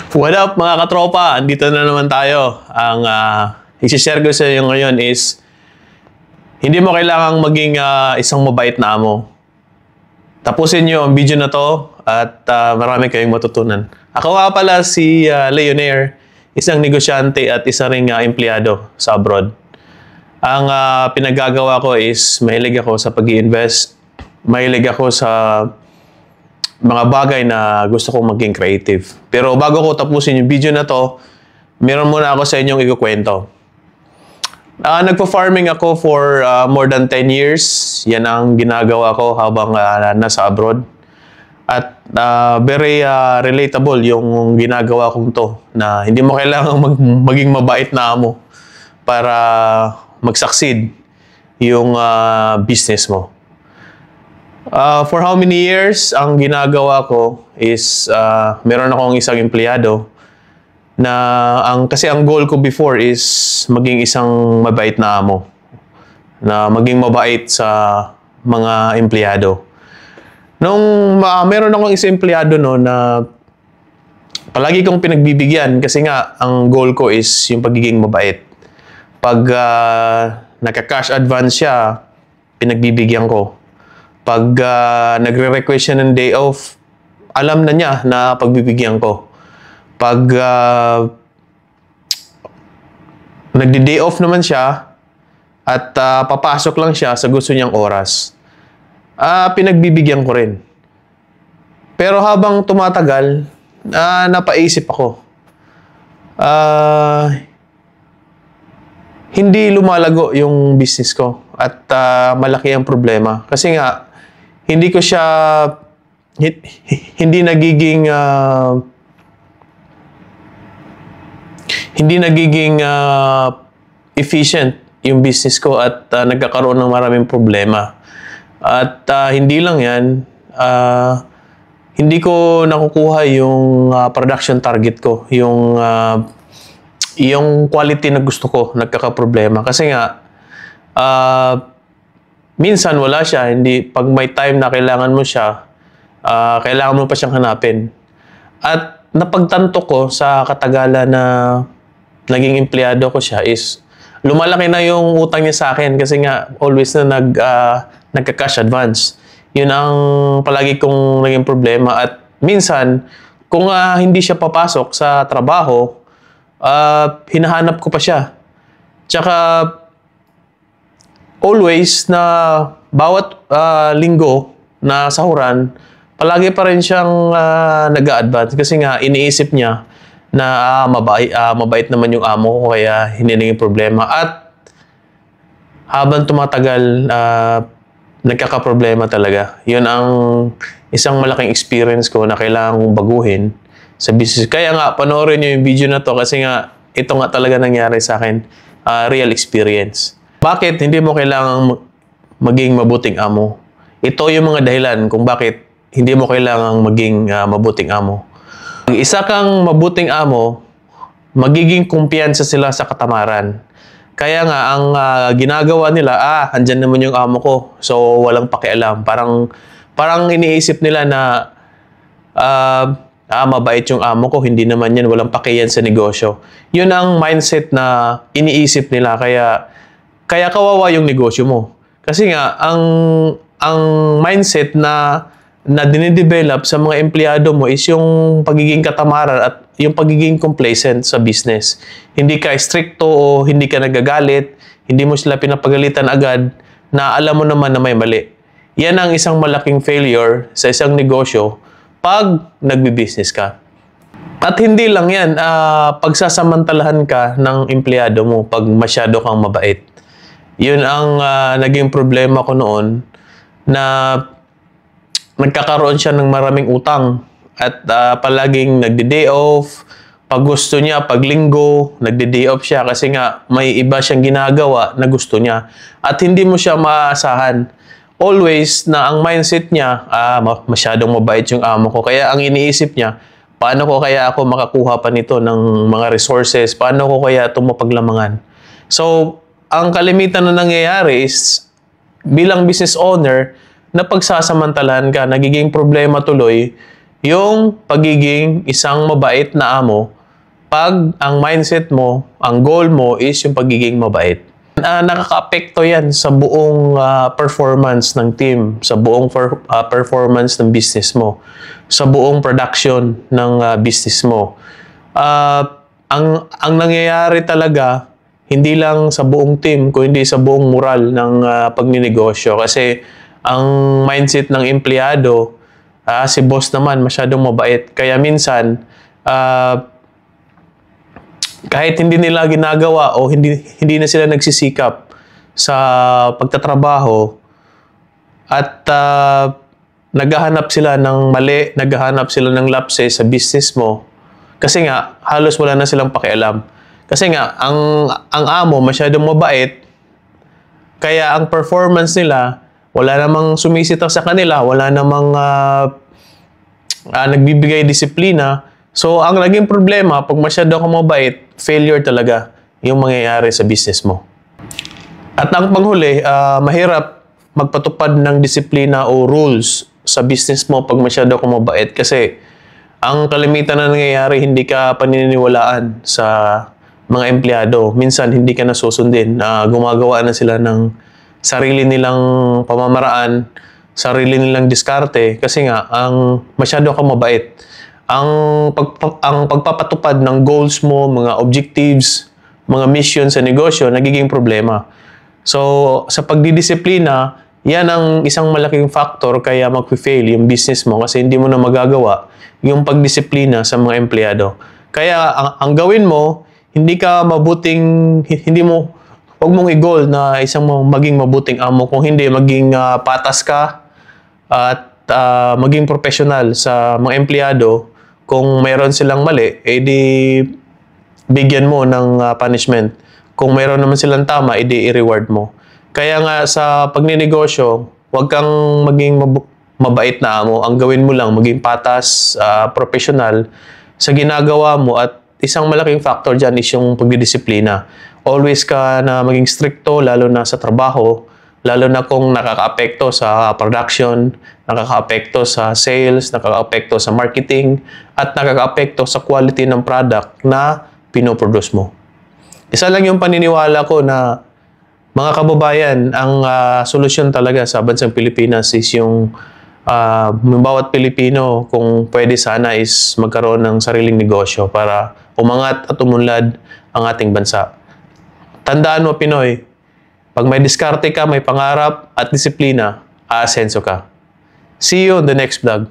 What up mga katropa? Andito na naman tayo. Ang i-share ko sa inyo ngayon is hindi mo kailangang maging isang mabait na amo. Tapusin nyo ang video na to at marami kayong matutunan. Ako nga pala si Leonaire, isang negosyante at isa ring empleyado sa abroad. Ang pinagagawa ko is mahilig ako sa pag-i-invest. Mahilig ako sa mga bagay na gusto kong maging creative. Pero bago ko tapusin yung video na to, meron muna ako sa inyong ikukwento. Nagpa-farming ako for more than 10 years. Yan ang ginagawa ko habang nasa abroad. At very relatable yung ginagawa kong to, na hindi mo kailangan maging mabait na amo para mag-succeed yung business mo. For how many years, ang ginagawa ko is meron akong isang empleyado na kasi ang goal ko before is maging isang mabait na amo, na maging mabait sa mga empleyado. Nung meron akong isang empleyado no, na palagi kong pinagbibigyan kasi nga ang goal ko is yung pagiging mabait. Pag nagka-cash advance siya, pinagbibigyan ko. Pag nagre-request siya ng day off, alam na niya na pagbibigyan ko. Pag nagdi-day off naman siya at papasok lang siya sa gusto niyang oras, pinagbibigyan ko rin. Pero habang tumatagal, napaisip ako. Hindi lumalago yung business ko at malaki ang problema. Kasi nga, hindi nagiging efficient yung business ko at nagkakaroon ng maraming problema. At hindi lang yan, hindi ko nakukuha yung production target ko, yung quality na gusto ko, nagkakaproblema. Kasi nga, minsan wala siya, pag may time na kailangan mo siya, kailangan mo pa siyang hanapin. At napagtanto ko sa katagalan na naging empleyado ko siya is lumalaki na yung utang niya sa akin kasi nga always na nagka-cash advance. Yun ang palagi kong naging problema. At minsan, kung hindi siya papasok sa trabaho, hinahanap ko pa siya. Tsaka, always na bawat linggo na sahuran, palagi pa rin siyang nag-a-advance kasi nga iniisip niya na mabait naman yung amo ko kaya hindi naging problema. At habang tumatagal, nagkakaproblema talaga. Yun ang isang malaking experience ko na kailangan kong baguhin sa business. Kaya nga, panoorin nyo yung video na to kasi nga ito nga talaga nangyari sa akin. Real experience. Bakit hindi mo kailangang maging mabuting amo? Ito yung mga dahilan kung bakit hindi mo kailangang maging mabuting amo. Pag isa kang mabuting amo, magiging kumpiyansa sila sa katamaran. Kaya nga, ang ginagawa nila, andyan naman yung amo ko, so walang pakialam. Parang iniisip nila na, mabait yung amo ko, hindi naman yan, walang pakiyan sa negosyo. Yun ang mindset na iniisip nila, kaya kawawa yung negosyo mo. Kasi nga, ang mindset na dinidevelop sa mga empleyado mo is yung pagiging katamaran at yung pagiging complacent sa business. Hindi ka stricto o hindi ka nagagalit, hindi mo sila pinapagalitan agad na alam mo naman na may mali. Yan ang isang malaking failure sa isang negosyo pag nagbi-business ka. At hindi lang yan, pagsasamantalahan ka ng empleyado mo pag masyado kang mabait. Yun ang naging problema ko noon na nagkakaroon siya ng maraming utang at palaging nagde-day off. Pag gusto niya, pag linggo, nagde-day off siya kasi nga may iba siyang ginagawa na gusto niya. At hindi mo siya maaasahan. Always na ang mindset niya, masyadong mabait yung amo ko. Kaya ang iniisip niya, paano ko kaya ako makakuha pa nito ng mga resources? Paano ko kaya ito mapaglamangan? So, ang kalimitan na nangyayari is bilang business owner, na pagsasamantalahan ka, nagiging problema tuloy yung pagiging isang mabait na amo pag ang mindset mo, ang goal mo is yung pagiging mabait. Nakaka-apekto yan sa buong performance ng team, sa buong performance ng business mo, sa buong production ng business mo. Ang nangyayari talaga, hindi lang sa buong team, kundi sa buong moral ng pagninegosyo. Kasi ang mindset ng empleyado, si boss naman masyadong mabait. Kaya minsan, kahit hindi nila ginagawa o hindi na sila nagsisikap sa pagtatrabaho at naghahanap sila ng mali, naghahanap sila ng lapses sa business mo, kasi nga halos wala na silang pakialam. Kasi nga ang amo masyadong mabait, kaya ang performance nila wala namang sumisitaw sa kanila, wala namang nagbibigay disiplina. So, ang naging problema, pag masyado kang mabait, failure talaga yung mangyayari sa business mo. At ang panghuli, mahirap magpatupad ng disiplina o rules sa business mo pag masyado kang mabait. Kasi, ang kalimitan na nangyayari, hindi ka paniniwalaan sa mga empleyado. Minsan, hindi ka nasusundin. Gumagawa na sila ng sarili nilang pamamaraan, sarili nilang diskarte. Kasi nga, ang masyado kang mabait. Ang pagpapatupad ng goals mo, mga objectives, mga mission sa negosyo, nagiging problema. So, sa pagdidisiplina, yan ang isang malaking factor kaya mag-fail yung business mo kasi hindi mo na magagawa yung pagdisiplina sa mga empleyado. Kaya, ang gawin mo, huwag mong i-goal na maging mabuting amo. Kung hindi, maging patas ka at maging professional sa mga empleyado. Kung mayroon silang mali, edi bigyan mo ng punishment. Kung mayroon naman silang tama, edi i-reward mo. Kaya nga sa pagninegosyo, huwag kang maging mabait na amo. Ang gawin mo lang, maging patas, professional sa ginagawa mo at isang malaking factor dyan is yung pagdidisiplina. Always ka na maging stricto, lalo na sa trabaho, lalo na kung nakaka-apekto sa production, nakaka-apekto sa sales, nakaka-apekto sa marketing, at nakaka-apekto sa quality ng product na pinoproduce mo. Isa lang yung paniniwala ko na mga kababayan, ang solusyon talaga sa bansang Pilipinas is yung bawat Pilipino kung pwede sana is magkaroon ng sariling negosyo para umangat at umunlad ang ating bansa. Tandaan mo, Pinoy, pag may diskarte ka, may pangarap at disiplina, aasenso ka. See you on the next vlog.